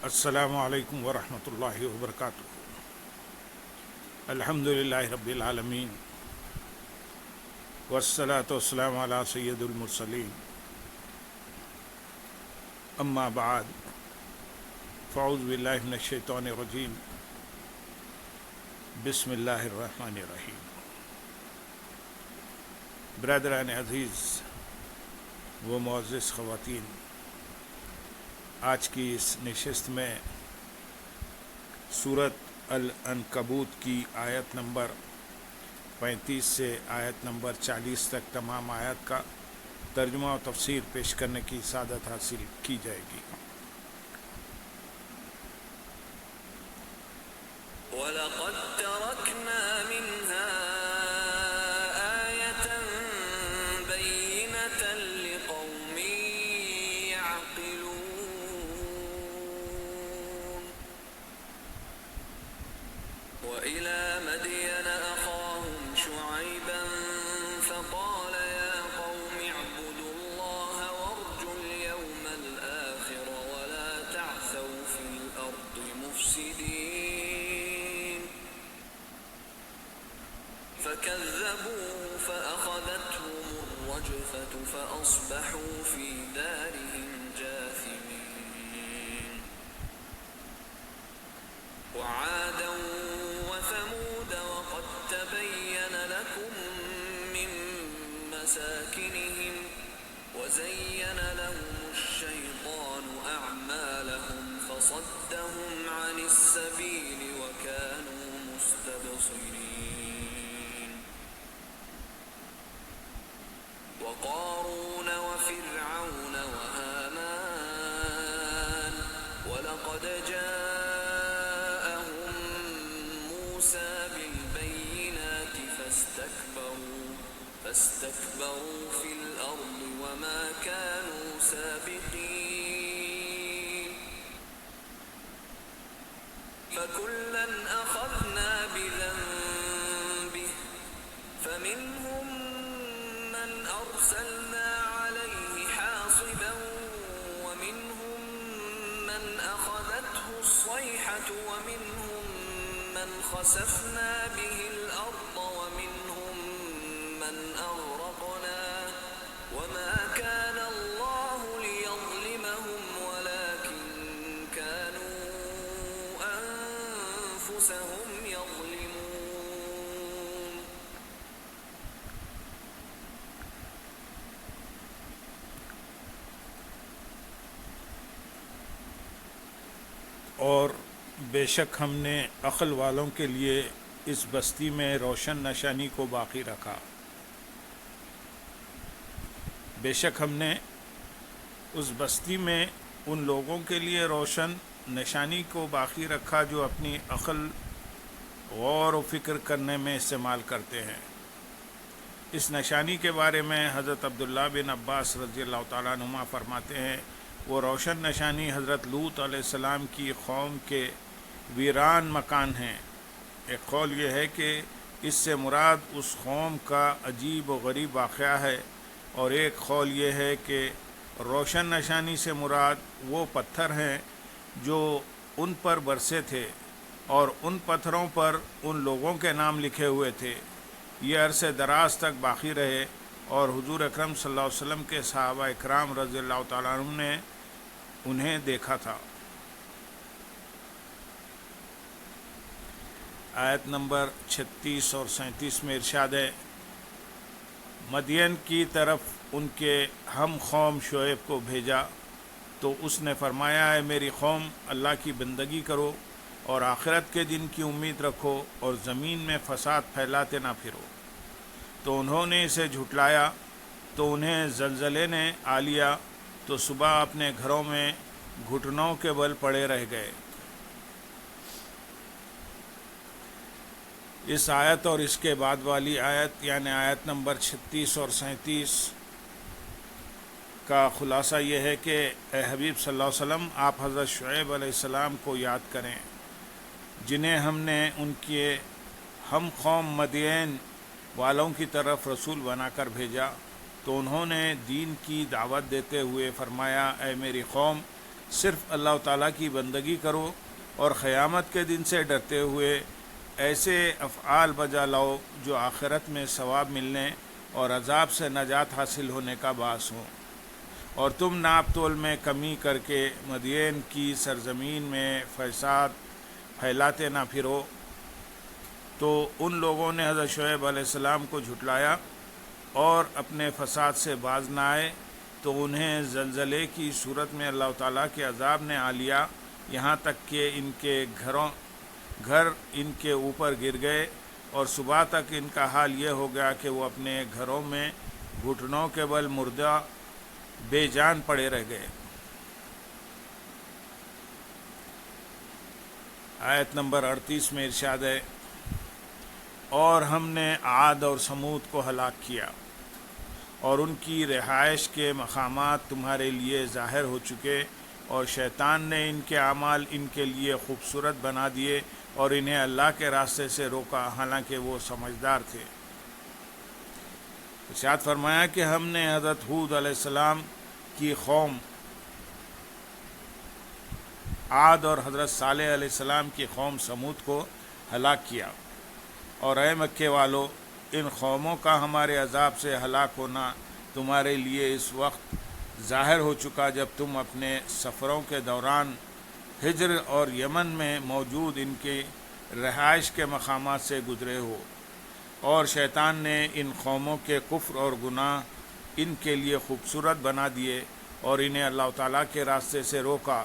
السلام علیکم ورحمۃ اللہ وبرکاتہ۔ الحمد للہ رب العالمین والصلاة والسلام علی سید المرسلین، اما بعد فاعوذ باللہ من الشیطان الرجیم، بسم اللہ الرحمن الرحیم۔ برادران عزیز و معزز خواتین، آج کی اس نشست میں سورۃ العنکبوت کی آیت نمبر 35 سے آیت نمبر 40 تک تمام آیات کا ترجمہ و تفسیر پیش کرنے کی سعادت حاصل کی جائے گی۔ وَلَقَدْ تَرَكْنَا مِنْهَا آيَةً بَيِّنَةً لِقَوْمٍ يَعْقِلُونَ وَإِلَى مَدْيَنَ أَخَاهُمْ شُعَيْبًا فَقَالَ يَا قَوْمِ اعْبُدُوا اللَّهَ وَارْجُوا الْيَوْمَ الْآخِرَ وَلَا تَعْثَوْا فِي الْأَرْضِ مُفْسِدِينَ فَكَذَّبُوهُ فَأَخَذَتْهُمُ الرَّجْفَةُ فَأَصْبَحُوا فِي دَارِهِمْ جَاثِمِينَ وَعَادًا وَثَمُودَ وَقَدْ تَبَيَّنَ لَكُم مِّن مَّسَاكِنِهِمْ وَزَيَّنَ لَهُمُ الشَّيْطَانُ أَعْمَالَهُمْ فَصَدَّهُمْ عَنِ السَّبِيلِ وَكَانُوا مُسْتَبْصِرِينَ وَقَارُونَ وَفِرْعَوْنَ وَهَامَانَ وَلَقَدْ جَاءَهُم مُّوسَىٰ بِالْبَيِّنَاتِ فَاسْتَكْبَرُوا فِي الْأَرْضِ وَمَا كَانُوا سَابِقِينَ فَكُلًّا أَخَذْنَا بِذَنبِهِ فَمِنْهُم مَّنْ أَرْسَلْنَا عَلَيْهِ حَاصِبًا وَمِنْهُم مَّنْ أَخَذَتْهُ الصَّيْحَةُ وَمِنْهُم مَّنْ خَسَفْنَا بِهِ الْأَرْضَ وَمِنْهُم مَّنْ أَغْرَقْنَا وَمَا كَانَ اللَّهُ لِيَظْلِمَهُمْ وَلَٰكِن كَانُوا أَنفُسَهُمْ يَظْلِمُونَ اور بے شک ہم نے عقل والوں کے لیے اس بستی میں روشن نشانی کو باقی رکھا۔ بے شک ہم نے اس بستی میں ان لوگوں کے لیے روشن نشانی کو باقی رکھا جو اپنی عقل غور و فکر کرنے میں استعمال کرتے ہیں۔ اس نشانی کے بارے میں حضرت عبداللہ بن عباس رضی اللہ تعالیٰ عنہما فرماتے ہیں، وہ روشن نشانی حضرت لوط علیہ السلام کی قوم کے ویران مکان ہیں۔ ایک قول یہ ہے کہ اس سے مراد اس قوم کا عجیب و غریب واقعہ ہے، اور ایک قول یہ ہے کہ روشن نشانی سے مراد وہ پتھر ہیں جو ان پر برسے تھے اور ان پتھروں پر ان لوگوں کے نام لکھے ہوئے تھے۔ یہ عرصے دراز تک باقی رہے اور حضور اکرم صلی اللہ علیہ وسلم کے صحابہ اکرام رضی اللہ تعالیٰ عنہ نے انہیں دیکھا تھا۔ آیت نمبر 36 اور 37 میں ارشاد ہے، مدین کی طرف ان کے ہم قوم شعیب کو بھیجا تو اس نے فرمایا، اے میری قوم، اللہ کی بندگی کرو اور آخرت کے دن کی امید رکھو اور زمین میں فساد پھیلاتے نہ پھرو۔ تو انہوں نے اسے جھٹلایا تو انہیں زلزلے نے آ لیا، تو صبح اپنے گھروں میں گھٹنوں کے بل پڑے رہ گئے۔ اس آیت اور اس کے بعد والی آیت یعنی آیت نمبر 36 اور 37 کا خلاصہ یہ ہے کہ اے حبیب صلی اللہ علیہ وسلم، آپ حضرت شعیب علیہ السلام کو یاد کریں، جنہیں ہم نے ان کے ہم قوم مدین والوں کی طرف رسول بنا کر بھیجا، تو انہوں نے دین کی دعوت دیتے ہوئے فرمایا، اے میری قوم، صرف اللہ تعالیٰ کی بندگی کرو اور قیامت کے دن سے ڈرتے ہوئے ایسے افعال بجا لاؤ جو آخرت میں ثواب ملنے اور عذاب سے نجات حاصل ہونے کا باعث ہوں، اور تم ناپ تول میں کمی کر کے مدین کی سرزمین میں فساد پھیلاتے نہ پھرو۔ تو ان لوگوں نے حضرت شعیب علیہ السلام کو جھٹلایا اور اپنے فساد سے باز نہ آئے، تو انہیں زلزلے کی صورت میں اللہ تعالیٰ کے عذاب نے آ لیا، یہاں تک کہ ان کے گھر ان کے اوپر گر گئے، اور صبح تک ان کا حال یہ ہو گیا کہ وہ اپنے گھروں میں گھٹنوں کے بل مردہ بے جان پڑے رہ گئے۔ آیت نمبر 38 میں ارشاد ہے، اور ہم نے عاد اور سمود کو ہلاک کیا، اور ان کی رہائش کے مقامات تمہارے لیے ظاہر ہو چکے، اور شیطان نے ان کے اعمال ان کے لیے خوبصورت بنا دیے اور انہیں اللہ کے راستے سے روکا، حالانکہ وہ سمجھدار تھے۔ ارشاد فرمایا کہ ہم نے حضرت ہود علیہ السلام کی قوم عاد اور حضرت صالح علیہ السلام کی قوم سمود کو ہلاک کیا، اور اے مکے والو، ان قوموں کا ہمارے عذاب سے ہلاک ہونا تمہارے لیے اس وقت ظاہر ہو چکا جب تم اپنے سفروں کے دوران ہجر اور یمن میں موجود ان کی رہائش کے مقامات سے گزرے ہو، اور شیطان نے ان قوموں کے کفر اور گناہ ان کے لیے خوبصورت بنا دیے اور انہیں اللہ تعالیٰ کے راستے سے روکا،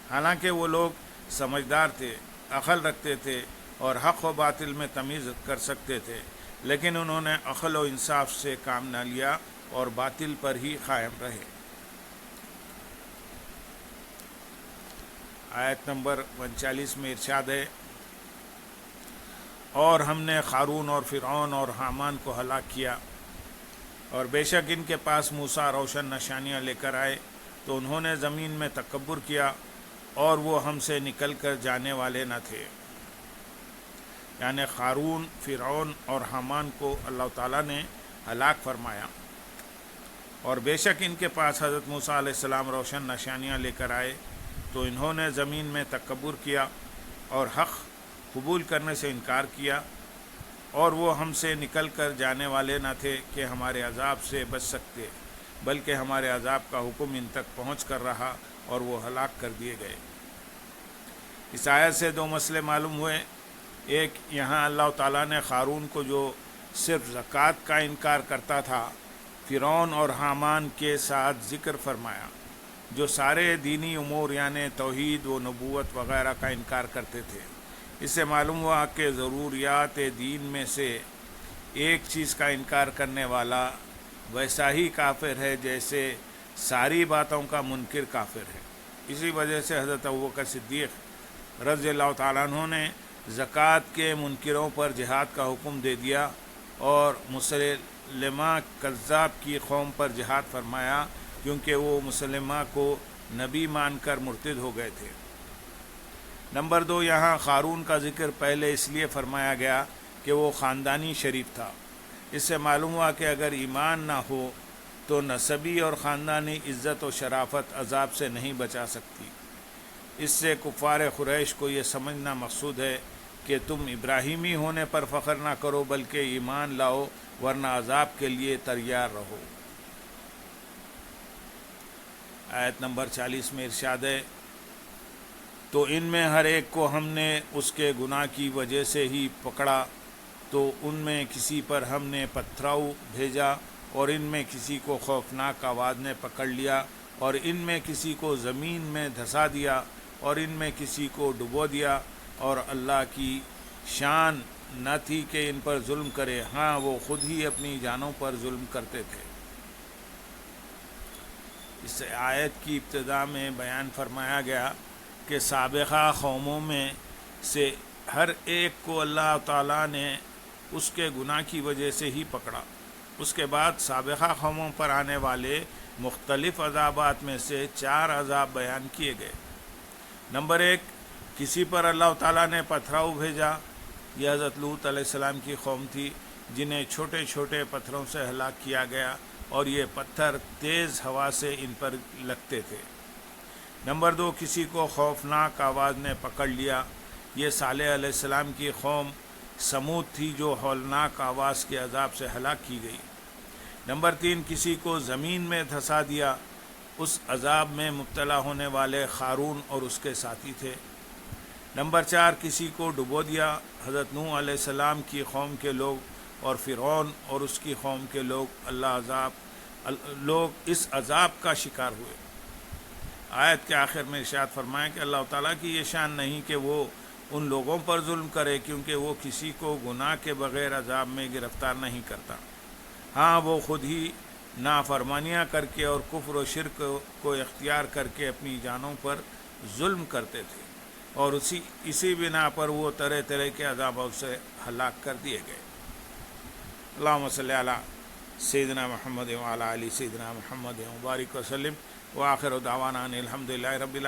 حالانکہ وہ لوگ سمجھدار تھے، عقل رکھتے تھے اور حق و باطل میں تمیز کر سکتے تھے، لیکن انہوں نے عقل و انصاف سے کام نہ لیا اور باطل پر ہی قائم رہے۔ آیت نمبر 39 میں ارشاد ہے، اور ہم نے قارون اور فرعون اور حامان کو ہلاک کیا، اور بے شک ان کے پاس موسیٰ روشن نشانیاں لے کر آئے، تو انہوں نے زمین میں تکبر کیا اور وہ ہم سے نکل کر جانے والے نہ تھے۔ یعنی قارون، فرعون اور حامان کو اللہ تعالیٰ نے ہلاک فرمایا، اور بے شک ان کے پاس حضرت موسیٰ علیہ السلام روشن نشانیاں لے کر آئے، تو انہوں نے زمین میں تکبر کیا اور حق قبول کرنے سے انکار کیا، اور وہ ہم سے نکل کر جانے والے نہ تھے کہ ہمارے عذاب سے بچ سکتے، بلکہ ہمارے عذاب کا حکم ان تک پہنچ کر رہا اور وہ ہلاک کر دیے گئے۔ اس آیت سے دو مسئلے معلوم ہوئے۔ ایک، یہاں اللہ تعالیٰ نے قارون کو جو صرف زکوٰۃ کا انکار کرتا تھا، فرعون اور حامان کے ساتھ ذکر فرمایا جو سارے دینی امور یعنی توحید و نبوت وغیرہ کا انکار کرتے تھے۔ اس سے معلوم ہوا کہ ضروریات دین میں سے ایک چیز کا انکار کرنے والا ویسا ہی کافر ہے جیسے ساری باتوں کا منکر کافر ہے۔ اسی وجہ سے حضرت ابوبکر صدیق رضی اللہ تعالیٰ عنہ نے زکوٰۃ کے منکروں پر جہاد کا حکم دے دیا، اور مسلمہ کذاب کی قوم پر جہاد فرمایا، کیونکہ وہ مسلمہ کو نبی مان کر مرتد ہو گئے تھے۔ نمبر 2، یہاں قارون کا ذکر پہلے اس لیے فرمایا گیا کہ وہ خاندانی شریف تھا۔ اس سے معلوم ہوا کہ اگر ایمان نہ ہو تو نسبی اور خاندانی عزت و شرافت عذاب سے نہیں بچا سکتی۔ اس سے کفار قریش کو یہ سمجھنا مقصود ہے کہ تم ابراہیمی ہونے پر فخر نہ کرو، بلکہ ایمان لاؤ، ورنہ عذاب کے لیے تیار رہو۔ آیت نمبر 40 میں ارشاد ہے، تو ان میں ہر ایک کو ہم نے اس کے گناہ کی وجہ سے ہی پکڑا، تو ان میں کسی پر ہم نے پتھراؤ بھیجا، اور ان میں کسی کو خوفناک آواز نے پکڑ لیا، اور ان میں کسی کو زمین میں دھسا دیا، اور ان میں کسی کو ڈبو دیا، اور اللہ کی شان نہ تھی کہ ان پر ظلم کرے، ہاں وہ خود ہی اپنی جانوں پر ظلم کرتے تھے۔ اس آیت کی ابتدا میں بیان فرمایا گیا کہ سابقہ قوموں میں سے ہر ایک کو اللہ تعالیٰ نے اس کے گناہ کی وجہ سے ہی پکڑا۔ اس کے بعد سابقہ قوموں پر آنے والے مختلف عذابات میں سے 4 عذاب بیان کیے گئے۔ نمبر 1، کسی پر اللہ تعالیٰ نے پتھراؤ بھیجا۔ یہ حضرت لوط علیہ السلام کی قوم تھی جنہیں چھوٹے چھوٹے پتھروں سے ہلاک کیا گیا، اور یہ پتھر تیز ہوا سے ان پر لگتے تھے۔ نمبر 2، کسی کو خوفناک آواز نے پکڑ لیا، یہ صالح علیہ السلام کی قوم سمود تھی جو ہولناک آواز کے عذاب سے ہلاک کی گئی۔ نمبر 3، کسی کو زمین میں دھسا دیا، اس عذاب میں مبتلا ہونے والے قارون اور اس کے ساتھی تھے۔ نمبر 4، کسی کو ڈبو دیا، حضرت نوح علیہ السلام کی قوم کے لوگ اور فرعون اور اس کی قوم کے لوگ اس عذاب کا شکار ہوئے۔ آیت کے آخر میں ارشاد فرمائیں کہ اللہ تعالیٰ کی یہ شان نہیں کہ وہ ان لوگوں پر ظلم کرے، کیونکہ وہ کسی کو گناہ کے بغیر عذاب میں گرفتار نہیں کرتا۔ ہاں، وہ خود ہی نافرمانیاں کر کے اور کفر و شرک کو اختیار کر کے اپنی جانوں پر ظلم کرتے تھے، اور اسی بنا پر وہ طرح طرح کے عذابوں سے ہلاک کر دیے گئے۔ اللہم صلی علی سیدنا محمد وعلی آل سیدنا محمد وبارک وسلم، وآخر دعوانا ان الحمدللہ رب العالمین۔